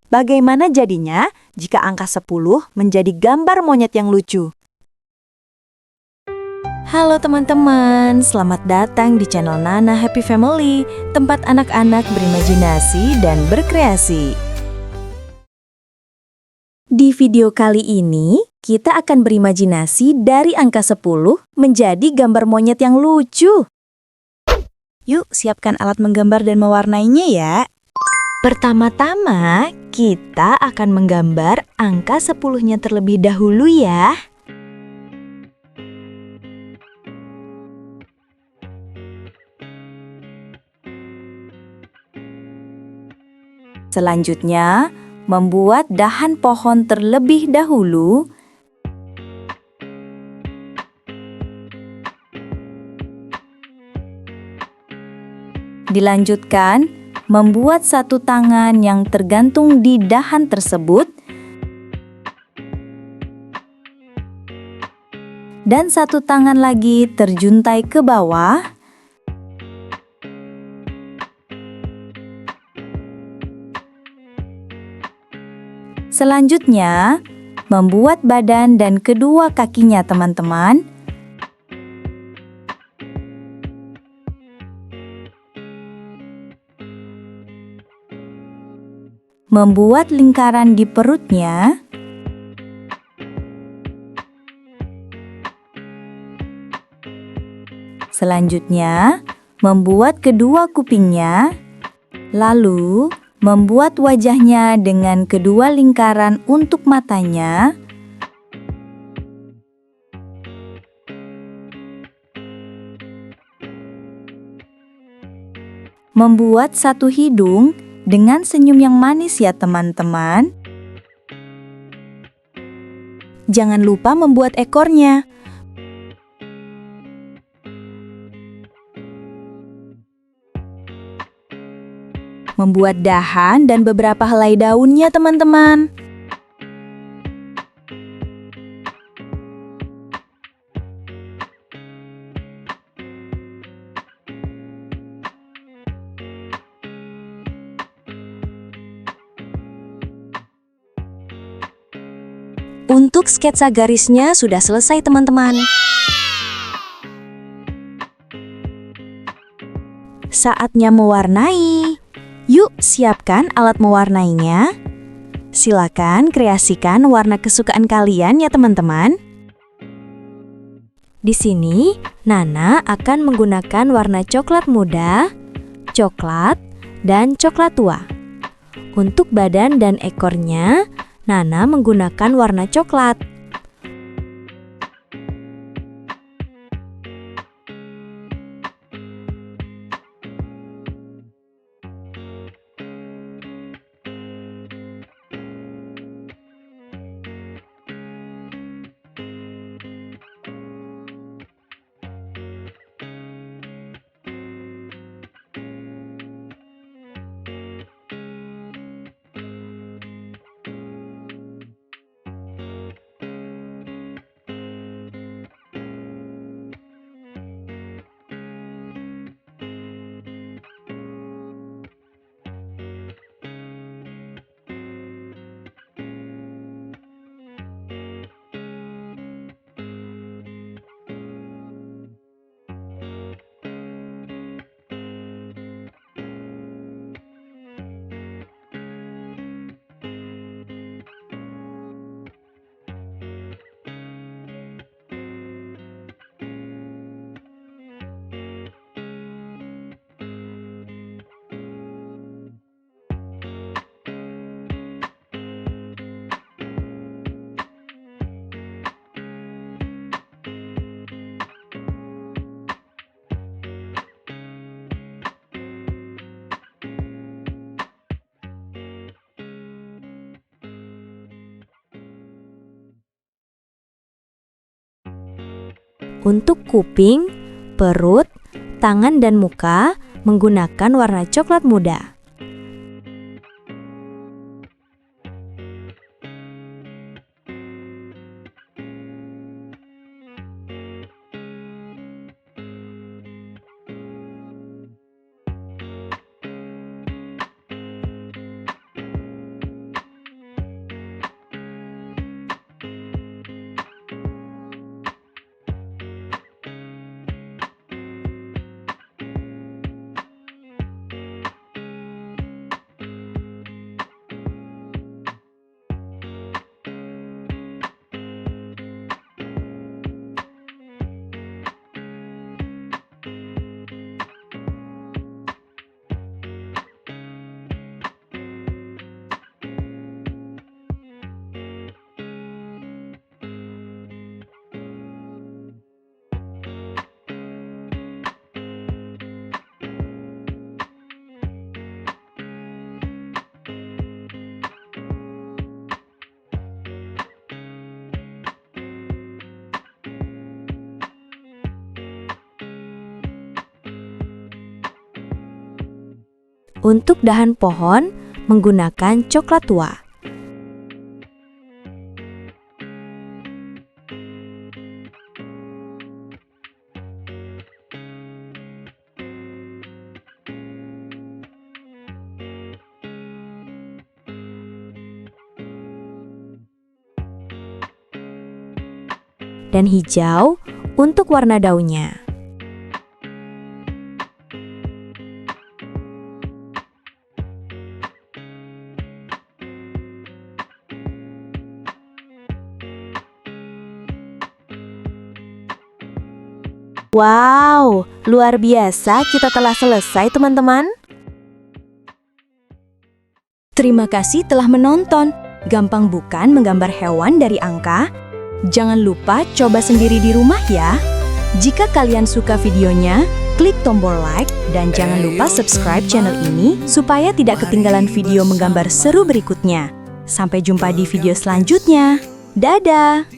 Bagaimana jadinya jika angka 10 menjadi gambar monyet yang lucu? Halo teman-teman, selamat datang di channel Nana Happy Family, tempat anak-anak berimajinasi dan berkreasi. Di video kali ini, kita akan berimajinasi dari angka 10 menjadi gambar monyet yang lucu. Yuk, siapkan alat menggambar dan mewarnainya ya. Pertama-tama, kita akan menggambar angka 10-nya terlebih dahulu ya. Selanjutnya, membuat dahan pohon terlebih dahulu. Dilanjutkan, membuat satu tangan yang tergantung di dahan tersebut. Dan satu tangan lagi terjuntai ke bawah. Selanjutnya, membuat badan dan kedua kakinya teman-teman. Membuat lingkaran di perutnya. Selanjutnya, membuat kedua kupingnya. Lalu, membuat wajahnya dengan kedua lingkaran untuk matanya. Membuat satu hidung dengan senyum yang manis ya teman-teman. Jangan lupa membuat ekornya. Membuat dahan dan beberapa helai daunnya teman-teman. Untuk sketsa garisnya sudah selesai teman-teman. Saatnya mewarnai. Yuk, siapkan alat mewarnainya. Silakan kreasikan warna kesukaan kalian ya teman-teman. Di sini, Nana akan menggunakan warna coklat muda, coklat, dan coklat tua. Untuk badan dan ekornya, Nana menggunakan warna coklat. Untuk kuping, perut, tangan dan muka menggunakan warna coklat muda. Untuk dahan pohon, menggunakan coklat tua. Dan hijau untuk warna daunnya. Wow, luar biasa, kita telah selesai teman-teman. Terima kasih telah menonton. Gampang bukan menggambar hewan dari angka? Jangan lupa coba sendiri di rumah ya. Jika kalian suka videonya, klik tombol like dan jangan lupa subscribe channel ini supaya tidak ketinggalan video menggambar seru berikutnya. Sampai jumpa di video selanjutnya. Dadah!